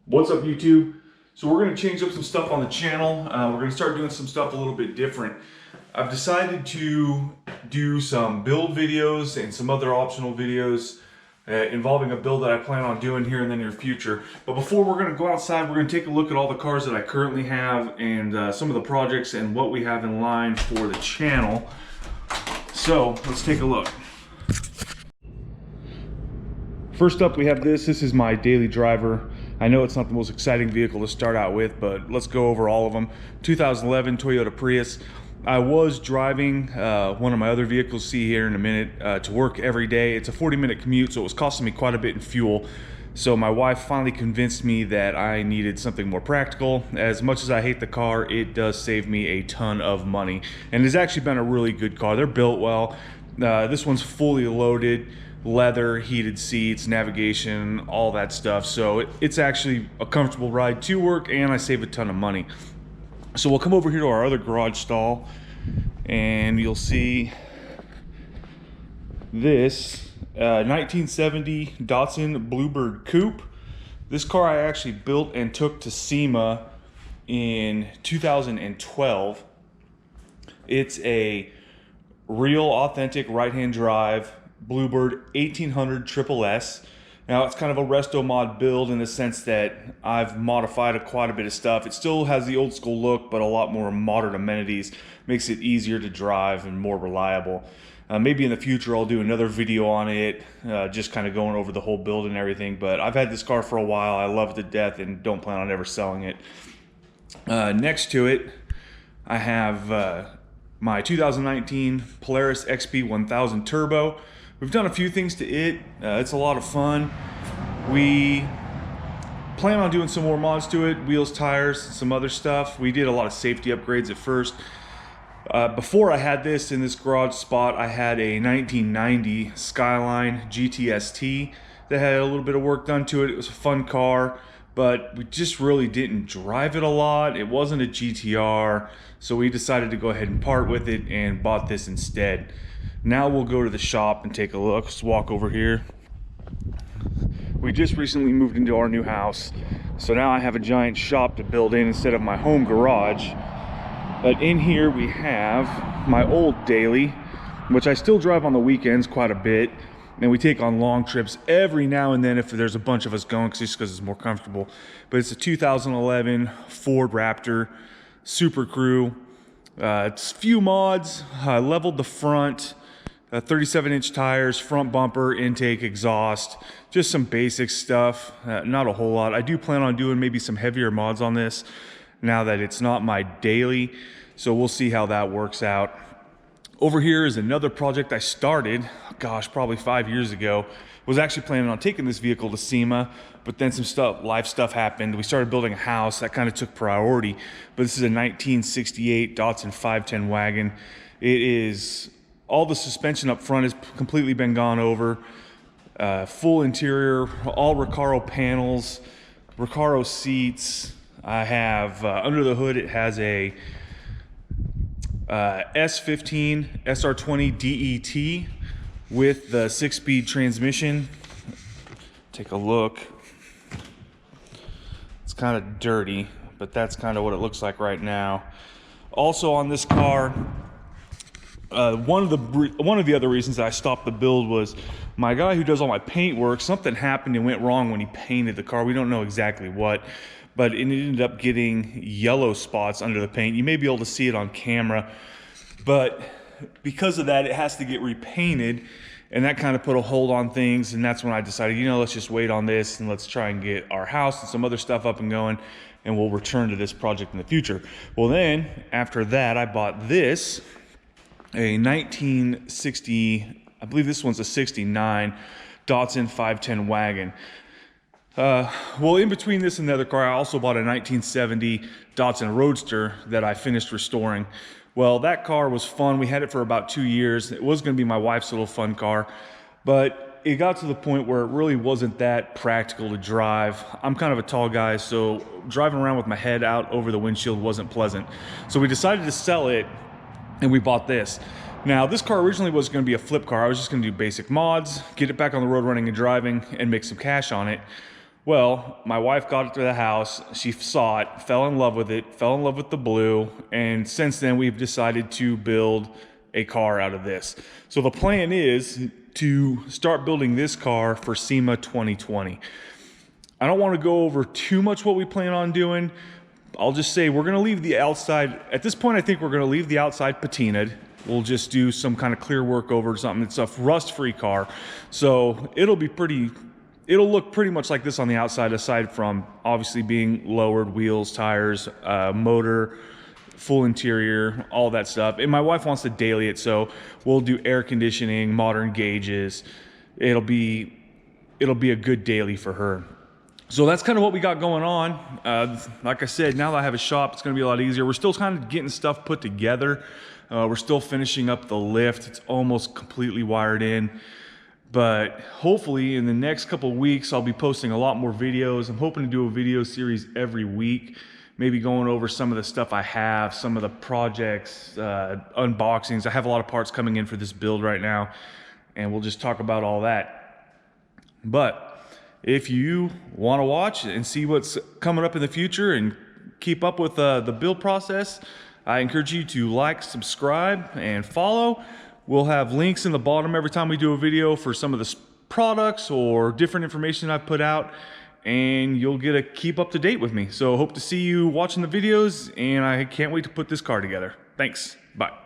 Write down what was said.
What's up, YouTube? So we're going to change up some stuff on the channel. We're going to start doing some stuff a little bit different. I've decided to do some build videos and some other optional videos involving a build that I plan on doing here in the near future. But before we're going to go outside, we're going to take a look at all the cars that I currently have and some of the projects and what we have in line for the channel. So let's take a look. First up, we have this. This is my daily driver. I know it's not the most exciting vehicle to start out with, but let's go over all of them. 2011 Toyota Prius. I was driving one of my other vehicles, see here in a minute, to work every day. It's a 40-minute commute, so it was costing me quite a bit in fuel. So my wife finally convinced me that I needed something more practical. As much as I hate the car, it does save me a ton of money. And it's actually been a really good car. They're built well. This one's fully loaded. Leather, heated seats, navigation, all that stuff. So it's actually a comfortable ride to work, and I save a ton of money. So we'll come over here to our other garage stall, and you'll see this 1970 Datsun Bluebird Coupe. This car I actually built and took to SEMA in 2012. It's a real authentic right-hand drive Bluebird 1800 Triple S. Now it's kind of a resto mod build in the sense that I've modified quite a bit of stuff. It still has the old school look, but a lot more modern amenities. Makes it easier to drive and more reliable. Maybe in the future I'll do another video on it, just kind of going over the whole build and everything. But I've had this car for a while. I love it to death and don't plan on ever selling it. Next to it, I have my 2019 Polaris XP 1000 Turbo. We've done a few things to it. It's a lot of fun. We plan on doing some more mods to it, wheels, tires, some other stuff. We did a lot of safety upgrades at first. Before I had this in this garage spot, I had a 1990 Skyline GTST that had a little bit of work done to it. It was a fun car, but we just really didn't drive it a lot. It wasn't a GTR, so we decided to go ahead and part with it and bought this instead. Now we'll go to the shop and take a look. Let's walk over here. We just recently moved into our new house, so now I have a giant shop to build in instead of my home garage. But in here we have my old daily, which I still drive on the weekends quite a bit, and we take on long trips every now and then if there's a bunch of us going, just because it's more comfortable. But it's a 2011 Ford Raptor Super Crew. It's a few mods. I leveled the front. 37-inch tires, front bumper, intake, exhaust, just some basic stuff, not a whole lot. I do plan on doing maybe some heavier mods on this now that it's not my daily, so we'll see how that works out. Over here is another project I started, gosh, probably 5 years ago. Was actually planning on taking this vehicle to SEMA, but then some life stuff happened. We started building a house, that kind of took priority. But this is a 1968 Datsun 510 wagon. It is, all the suspension up front has completely been gone over. Full interior, all Recaro panels, Recaro seats. I have, under the hood, it has a S15 SR20 DET with the 6-speed transmission. Take a look. It's kind of dirty, but that's kind of what it looks like right now. Also on this car, one of the other reasons I stopped the build was my guy who does all my paint work, something happened and went wrong when he painted the car. We don't know exactly what, but it ended up getting yellow spots under the paint. You may be able to see it on camera, but because of that, it has to get repainted, and that kind of put a hold on things. And that's when I decided, you know, let's just wait on this and let's try and get our house and some other stuff up and going, and we'll return to this project in the future. Well, then after that, I bought this, a 1960, I believe this one's a 69 Datsun 510 wagon. Well, in between this and the other car, I also bought a 1970 Datsun Roadster that I finished restoring. Well, that car was fun. We had it for about 2 years. It was going to be my wife's little fun car, but it got to the point where it really wasn't that practical to drive. I'm kind of a tall guy, so driving around with my head out over the windshield wasn't pleasant. So we decided to sell it, and we bought this. Now, this car originally was going to be a flip car. I was just going to do basic mods, get it back on the road running and driving, and make some cash on it. Well, my wife got it to the house, she saw it, fell in love with it, fell in love with the blue, and since then we've decided to build a car out of this. So the plan is to start building this car for SEMA 2020. I don't want to go over too much what we plan on doing. I'll just say we're going to leave the outside, at this point I think we're going to leave the outside patinaed. We'll just do some kind of clear work over something. It's a rust-free car, so it'll look pretty much like this on the outside, aside from obviously being lowered wheels, tires, motor, full interior, all that stuff. And my wife wants to daily it, so we'll do air conditioning, modern gauges. It'll be a good daily for her. So that's kind of what we got going on. Like I said, now that I have a shop, it's going to be a lot easier. We're still kind of getting stuff put together. We're still finishing up the lift. It's almost completely wired in. But hopefully in the next couple of weeks, I'll be posting a lot more videos. I'm hoping to do a video series every week, maybe going over some of the stuff I have, some of the projects, unboxings. I have a lot of parts coming in for this build right now, and we'll just talk about all that. But if you want to watch and see what's coming up in the future and keep up with the build process, I encourage you to like, subscribe, and follow. We'll have links in the bottom every time we do a video for some of the products or different information I've put out, and you'll get to keep up to date with me. So hope to see you watching the videos, and I can't wait to put this car together. Thanks. Bye.